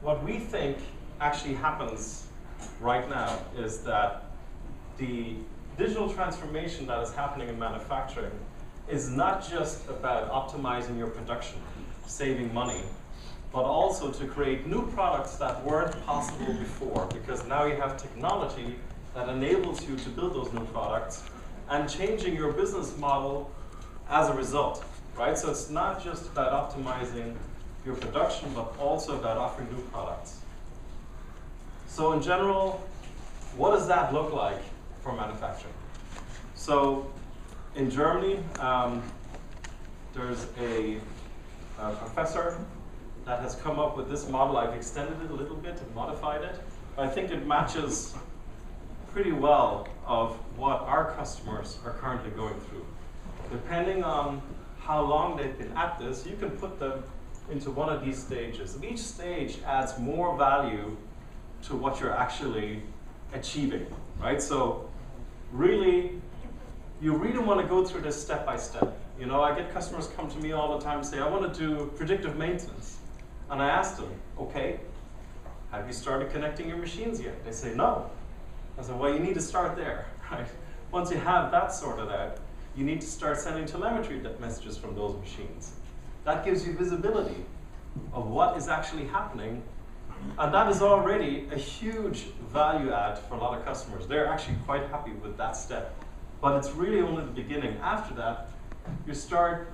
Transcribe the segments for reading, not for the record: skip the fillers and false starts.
what we think actually happens right now is that the digital transformation that is happening in manufacturing is not just about optimizing your production, saving money, but also to create new products that weren't possible before, because now you have technology that enables you to build those new products and changing your business model as a result, right? So it's not just about optimizing your production, but also about offering new products. So in general, what does that look like for manufacturing? So in Germany, there's a professor that has come up with this model. I've extended it a little bit and modified it. I think it matches pretty well of what our customers are currently going through. Depending on how long they've been at this, you can put them into one of these stages. And each stage adds more value to what you're actually achieving, right? So really, you really want to go through this step by step. You know, I get customers come to me all the time and say, I want to do predictive maintenance. And I ask them, okay, have you started connecting your machines yet? They say, no. I said, well, you need to start there, right? Once you have that sorted out, you need to start sending telemetry messages from those machines. That gives you visibility of what is actually happening. And that is already a huge value add for a lot of customers. They're actually quite happy with that step. But it's really only the beginning. After that, you start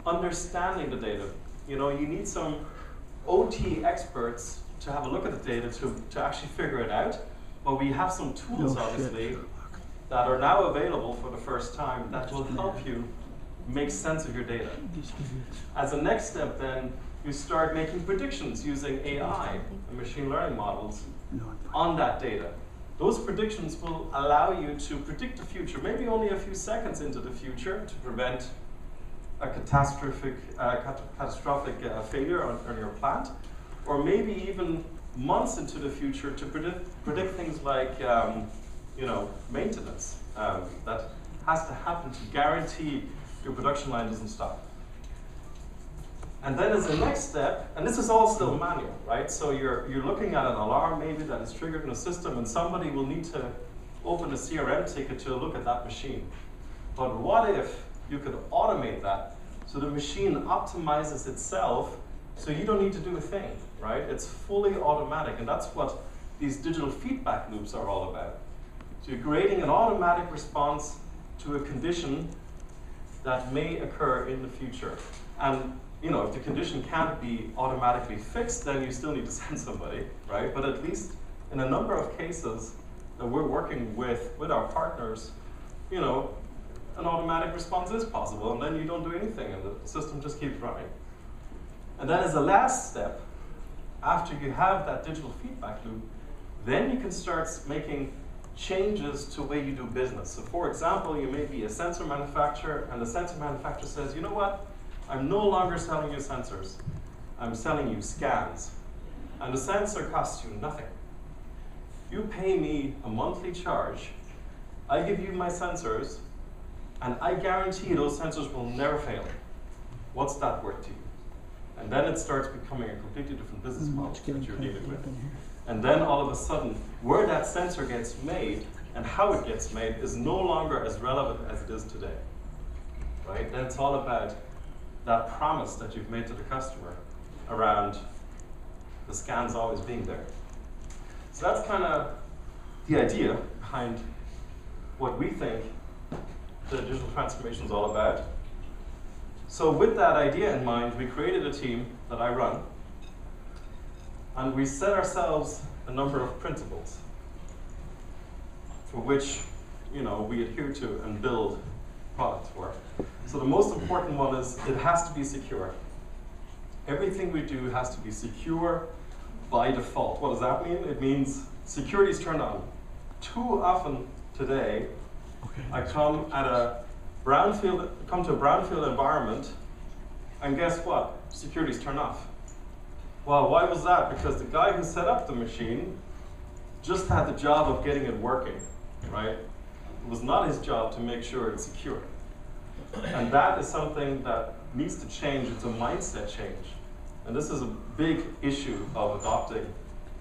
understanding the data. You know, you need some OT experts to have a look at the data to actually figure it out. But we have some tools, obviously, that are now available for the first time that will help you make sense of your data. As a next step, then, you start making predictions using AI and machine learning models on that data. Those predictions will allow you to predict the future, maybe only a few seconds into the future, to prevent a catastrophic failure on your plant, or maybe even months into the future to predict things like you know, maintenance that has to happen to guarantee your production line doesn't stop. And then as a next step, and this is all still manual, right? So you're looking at an alarm maybe that is triggered in a system, and somebody will need to open a CRM ticket to look at that machine. But what if you could automate that so the machine optimizes itself so you don't need to do a thing, right? It's fully automatic, and that's what these digital feedback loops are all about. So you're creating an automatic response to a condition that may occur in the future. And you know, if the condition can't be automatically fixed, then you still need to send somebody, right? But at least in a number of cases that we're working with our partners, you know, an automatic response is possible, and then you don't do anything, and the system just keeps running. And then as a last step, after you have that digital feedback loop, then you can start making changes to the way you do business. So for example, you may be a sensor manufacturer, and the sensor manufacturer says, you know what? I'm no longer selling you sensors. I'm selling you scans. And the sensor costs you nothing. You pay me a monthly charge, I give you my sensors, and I guarantee those sensors will never fail. What's that worth to you? And then it starts becoming a completely different business model that you're dealing with. And then all of a sudden, where that sensor gets made and how it gets made is no longer as relevant as it is today, right? Then it's all about that promise that you've made to the customer around the scans always being there. So that's kind of the idea behind what we think the digital transformation is all about. So with that idea in mind, we created a team that I run, and we set ourselves a number of principles for which, you know, we adhere to and build products for. So the most important one is it has to be secure. Everything we do has to be secure by default. What does that mean? It means security is turned on. Too often today, I come to a brownfield environment, and guess what? Security is turned off. Well, why was that? Because the guy who set up the machine just had the job of getting it working, right? It was not his job to make sure it's secure. And that is something that needs to change. It's a mindset change. And this is a big issue of adopting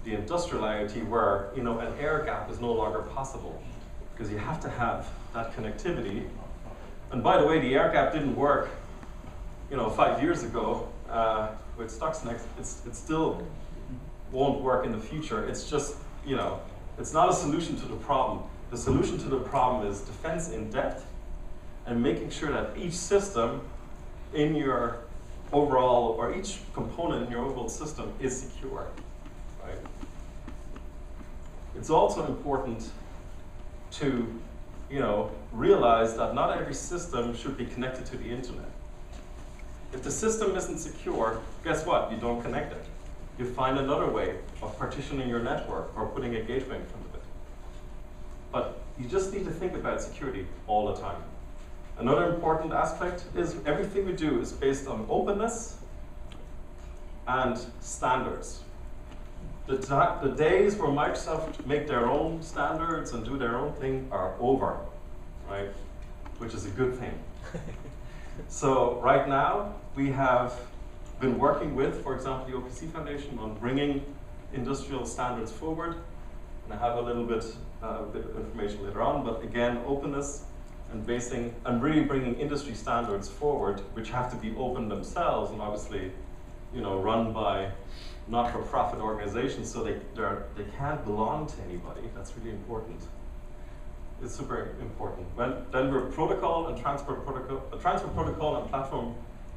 the industrial IoT where, you know, an air gap is no longer possible because you have to have that connectivity. And by the way, the air gap didn't work, you know, 5 years ago with Stuxnet. It still won't work in the future. It's just, you know, it's not a solution to the problem. The solution to the problem is defense in depth and making sure that each system in your overall, or each component in your overall system is secure, right? It's also important to, you know, realize that not every system should be connected to the internet. If the system isn't secure, guess what? You don't connect it. You find another way of partitioning your network or putting a gateway in front of it. But you just need to think about security all the time. Another important aspect is everything we do is based on openness and standards. The days where Microsoft make their own standards and do their own thing are over, right? Which is a good thing. So right now, we have been working with, for example, the OPC Foundation on bringing industrial standards forward. And I have a little bit of information later on, but again, openness and really bringing industry standards forward, which have to be open themselves and obviously, you know, run by not-for-profit organizations, so they can't belong to anybody. That's really important. It's super important. Then we're protocol and transport protocol and platform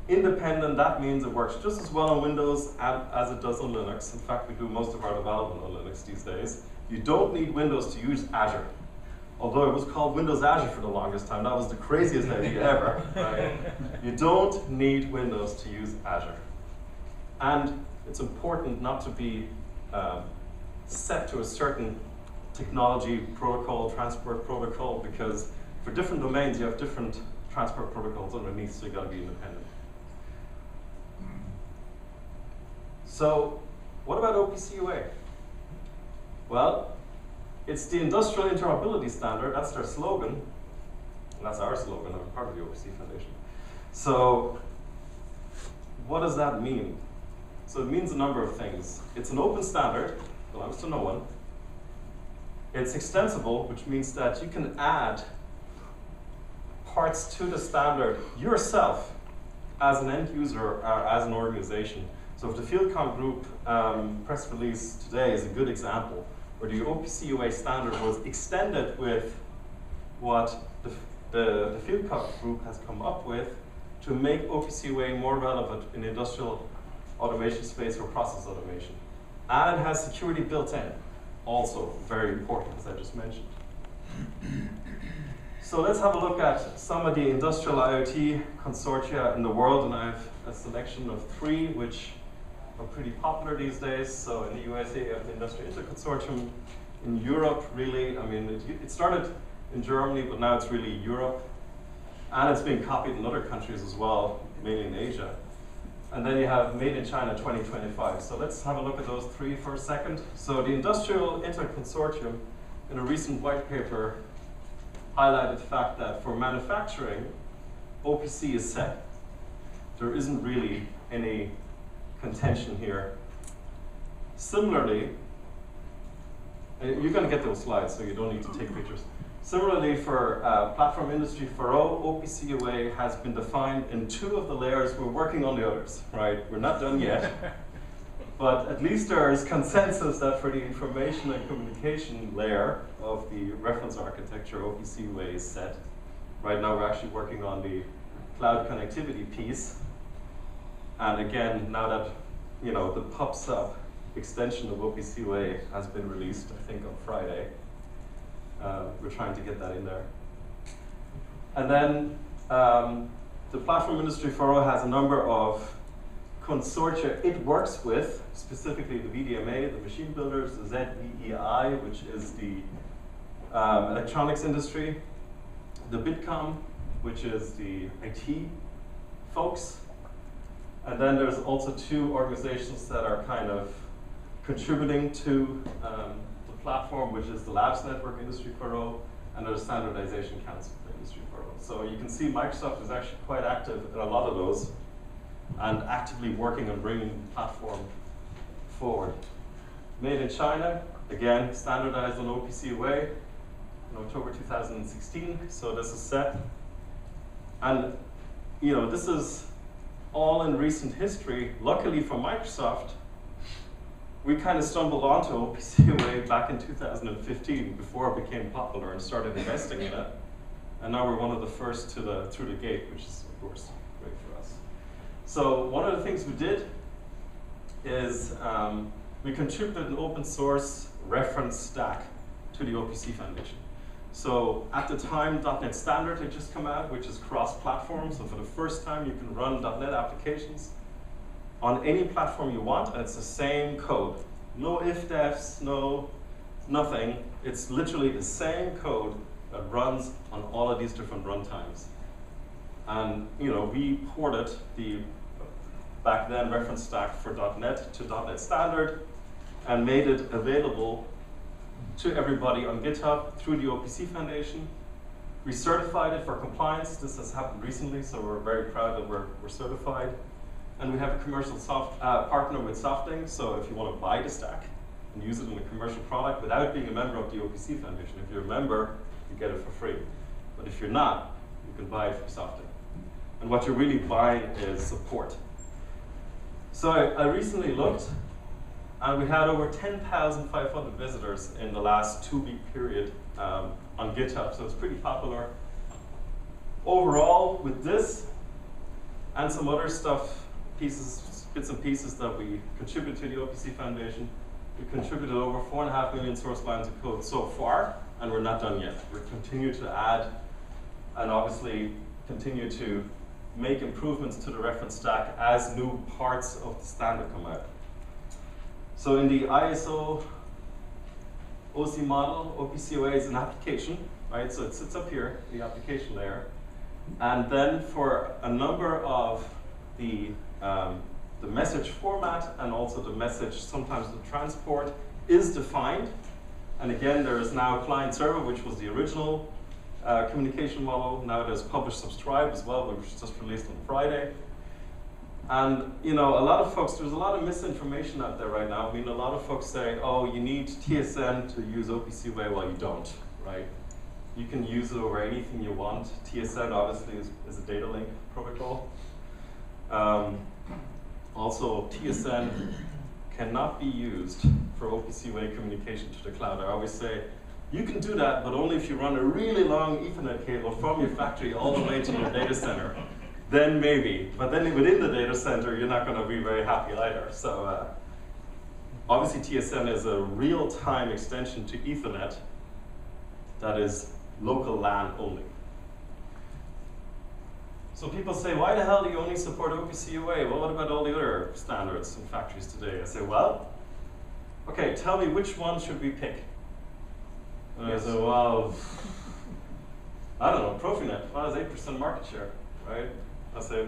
independent. That means it works just as well on Windows as it does on Linux. In fact, we do most of our development on Linux these days. You don't need Windows to use Azure. Although it was called Windows Azure for the longest time, that was the craziest idea ever. Right? You don't need Windows to use Azure. And it's important not to be set to a certain technology protocol, transport protocol, because for different domains you have different transport protocols underneath, so you got to be independent. So what about OPC UA? Well, it's the Industrial Interoperability Standard. That's their slogan. And that's our slogan. I'm part of the OPC Foundation. So what does that mean? So it means a number of things. It's an open standard, belongs to no one. It's extensible, which means that you can add parts to the standard yourself as an end user or as an organization. So if the FieldCom Group press release today is a good example, where the OPC UA standard was extended with what the FieldCom Group has come up with to make OPC UA more relevant in the industrial automation space for process automation. And it has security built in, also very important, as I just mentioned. So let's have a look at some of the industrial IoT consortia in the world, and I have a selection of 3 which are pretty popular these days. So in the USA, you have the Industrial Interconsortium. In Europe, really, I mean, it started in Germany, but now it's really Europe. And it's being copied in other countries as well, mainly in Asia. And then you have Made in China 2025. So let's have a look at those 3 for a second. So the Industrial Interconsortium, in a recent white paper, highlighted the fact that for manufacturing, OPC is set. There isn't really any contention here. Similarly, you're going to get those slides, so you don't need to take pictures. Similarly, for platform industry, for OPC UA has been defined in 2 of the layers. We're working on the others, right? We're not done yet. But at least there is consensus that for the information and communication layer of the reference architecture, OPC UA is set. Right now, we're actually working on the cloud connectivity piece. And again, now that the PubSub extension of OPC UA has been released, I think on Friday, we're trying to get that in there. And then the platform industry forum has a number of consortia it works with, specifically the VDMA, the machine builders, the ZVEI, which is the electronics industry, the Bitkom, which is the IT folks. And then there's also 2 organizations that are kind of contributing to the platform, which is the Labs Network Industry Forum and the Standardization Council Industry Forum. So you can see Microsoft is actually quite active in a lot of those. and actively working on bringing the platform forward. Made in China, again, standardized on OPC UA in October 2016, so this is set. And this is all in recent history. Luckily for Microsoft, we kind of stumbled onto OPC UA back in 2015 before it became popular and started investing in it. And now we're one of the first through the gate, which is, of course, great for us. So one of the things we did is we contributed an open source reference stack to the OPC Foundation. So at the time, .NET Standard had just come out, which is cross-platform. So for the first time, you can run .NET applications on any platform you want, and it's the same code. No if-defs, no nothing. It's literally the same code that runs on all of these different runtimes. And we ported the back then reference stack for .NET to .NET Standard and made it available to everybody on GitHub through the OPC Foundation. We certified it for compliance. This has happened recently, so we're very proud that we're certified. And we have a commercial partner with Softing, so if you want to buy the stack and use it in a commercial product without being a member of the OPC Foundation, if you're a member, you get it for free. But if you're not, you can buy it from Softing. And what you're really buying is support. So I recently looked, and we had over 10,500 visitors in the last 2-week period on GitHub, so it's pretty popular. Overall, with this and some other stuff, bits and pieces that we contribute to the OPC Foundation, we contributed over 4.5 million source lines of code so far, and we're not done yet. We're continuing to add and obviously continue to make improvements to the reference stack as new parts of the standard come out. So in the ISO OC model, OPC UA is an application, right? So it sits up here, the application layer. And then for a number of the message format and also the message, sometimes the transport, is defined. And again, there is now client server, which was the original communication model. Now there's publish subscribe as well, which was just released on Friday. And a lot of folks, there's a lot of misinformation out there right now. I mean, a lot of folks say, oh, you need TSN to use OPC UA. Well, you don't, right? You can use it over anything you want. TSN obviously is a data link protocol. Also, TSN cannot be used for OPC UA communication to the cloud. I always say, you can do that, but only if you run a really long Ethernet cable from your factory all the way to your data center. Then maybe, but then within the data center, you're not going to be very happy either. So obviously TSN is a real-time extension to Ethernet that is local LAN only. So people say, why the hell do you only support OPC UA? Well, what about all the other standards in factories today? I say, well, okay, tell me which one should we pick? And I say, well, I don't know, Profinet, well, it's 8% market share, right? I say,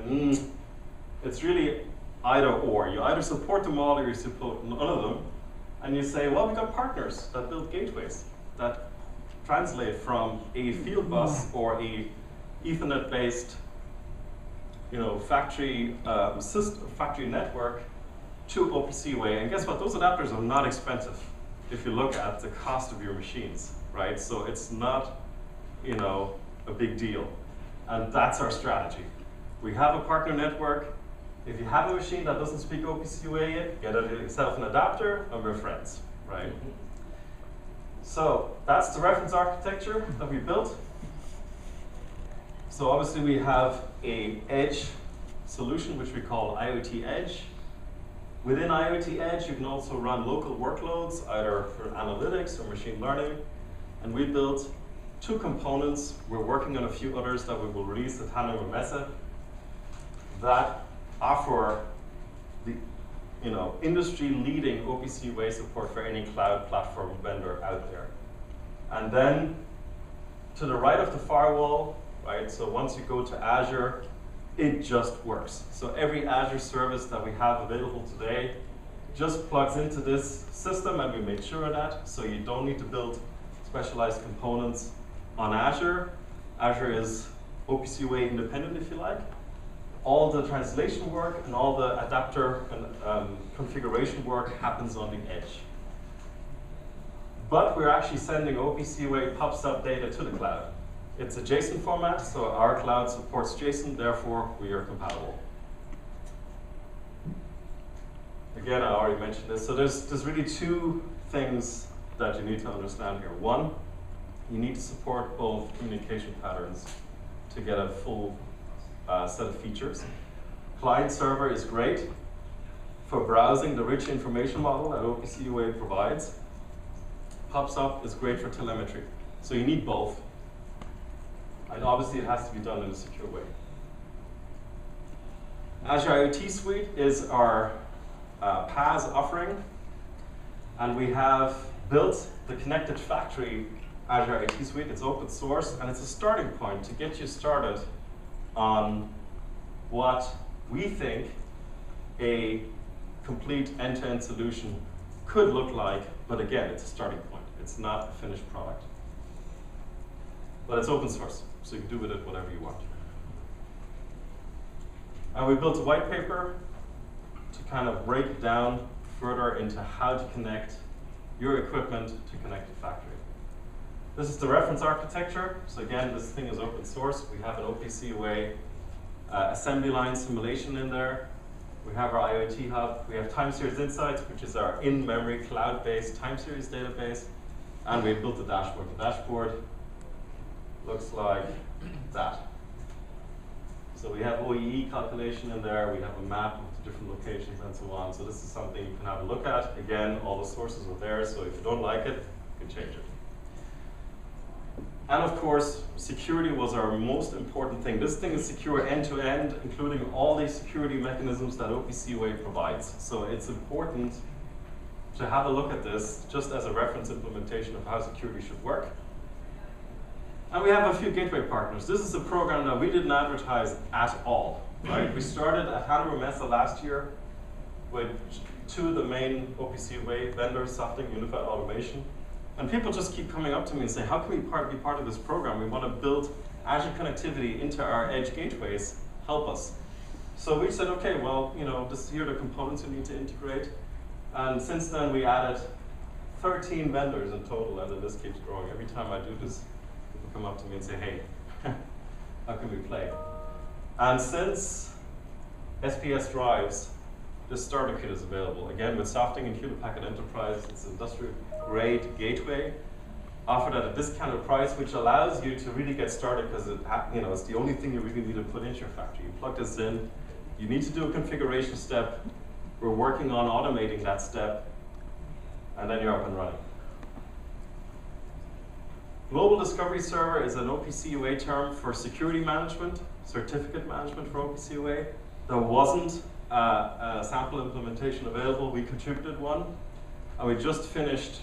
it's really either or. You either support them all or you support none of them. And you say, well, we've got partners that build gateways that translate from a field bus or a Ethernet-based factory factory network to OPC UA. And guess what? Those adapters are not expensive if you look at the cost of your machines, right? So it's not, a big deal. And that's our strategy. We have a partner network. If you have a machine that doesn't speak OPC UA yet, get yourself an adapter, and we're friends, right? So that's the reference architecture that we built. So obviously we have a edge solution, which we call IoT Edge. Within IoT Edge, you can also run local workloads, either for analytics or machine learning. And we built 2 components. We're working on a few others that we will release at Hannover Messe that offer the industry-leading OPC UA support for any cloud platform vendor out there. And then to the right of the firewall, right? So once you go to Azure, it just works. So every Azure service that we have available today just plugs into this system, and we made sure of that. So you don't need to build specialized components on Azure. Azure is OPC UA independent, if you like. all the translation work and all the adapter and configuration work happens on the edge. But we're actually sending OPC UA PubSub data to the cloud. It's a JSON format, so our cloud supports JSON, therefore we are compatible. Again, I already mentioned this. So there's really two things that you need to understand here. One, you need to support both communication patterns to get a full set of features. Client server is great for browsing the rich information model that OPC UA provides. PubSub is great for telemetry. So you need both. And obviously it has to be done in a secure way. Azure IoT Suite is our PaaS offering. And we have built the Connected Factory Azure IoT Suite. It's open source, and it's a starting point to get you started on what we think a complete end-to-end solution could look like. But again, it's a starting point. It's not a finished product. But it's open source, so you can do with it whatever you want. And we built a white paper to kind of break it down further into how to connect your equipment to Connected Factory. This is the reference architecture. So again, this thing is open source. We have an OPC UA assembly line simulation in there. We have our IoT hub. We have time series insights, which is our in-memory cloud-based time series database. And we built the dashboard. The dashboard looks like that. So we have OEE calculation in there. We have a map of the different locations and so on. So this is something you can have a look at. Again, all the sources are there. So if you don't like it, you can change it. And of course, security was our most important thing. This thing is secure end-to-end, including all the security mechanisms that OPC UA provides. So it's important to have a look at this just as a reference implementation of how security should work. And we have a few gateway partners. This is a program that we didn't advertise at all. Right? We started at Hannover Messe last year with two of the main OPC UA vendors, Softing Unified Automation. And people just keep coming up to me and say, how can we be part of this program? We want to build Azure connectivity into our edge gateways. Help us. So we said, okay, well, here are the components you need to integrate. And since then, we added 13 vendors in total, and the list keeps growing. Every time I do this, people come up to me and say, hey, how can we play? And since SPS drives, this starter kit is available. Again, with Softing and Hewlett Packard Enterprise, it's an industrial-grade gateway offered at a discounted price, which allows you to really get started because it's the only thing you really need to put into your factory. You plug this in, you need to do a configuration step. We're working on automating that step, and then you're up and running. Global Discovery Server is an OPC UA term for security management, certificate management for OPC UA. There wasn't a sample implementation available. We contributed one, and we just finished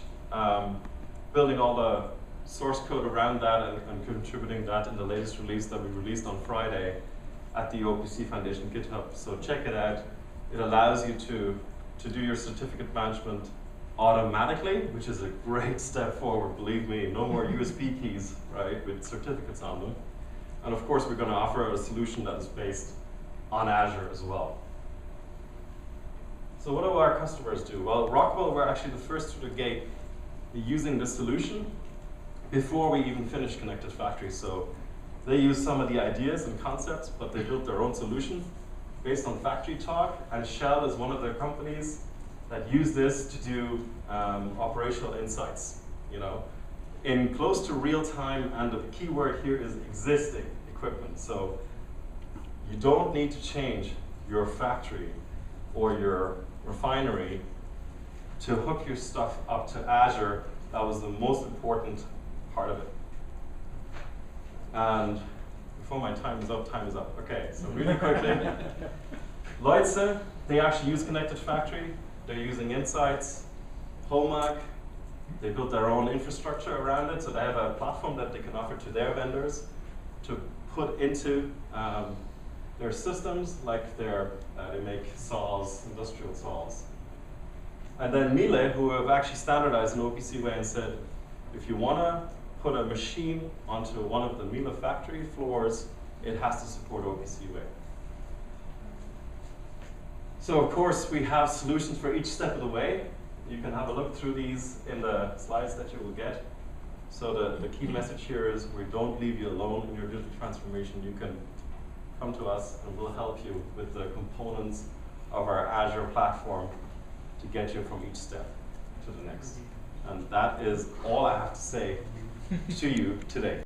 building all the source code around that and contributing that in the latest release that we released on Friday at the OPC Foundation GitHub. So check it out. It allows you to do your certificate management automatically, which is a great step forward, believe me. No more USB keys, right, with certificates on them. And of course, we're going to offer a solution that is based on Azure as well. So what do our customers do? Well, Rockwell were actually the first to the gate using this solution before we even finished Connected Factory. So they used some of the ideas and concepts, but they built their own solution based on Factory Talk. And Shell is one of their companies that use this to do operational insights, in close to real time. And the key word here is existing equipment. So you don't need to change your factory or your refinery to hook your stuff up to Azure. That was the most important part of it. And before my time is up. Okay, so really quickly. Leutze, they actually use Connected Factory. They're using Insights. Holmac, they built their own infrastructure around it, so they have a platform that they can offer to their vendors to put into their systems, like they make saws, industrial saws. And then Miele, who have actually standardized an OPC UA and said, if you want to put a machine onto one of the Miele factory floors, it has to support OPC UA. So of course we have solutions for each step of the way. You can have a look through these in the slides that you will get. So the key message here is we don't leave you alone in your digital transformation. You can come to us and we'll help you with the components of our Azure platform to get you from each step to the next. And that is all I have to say to you today.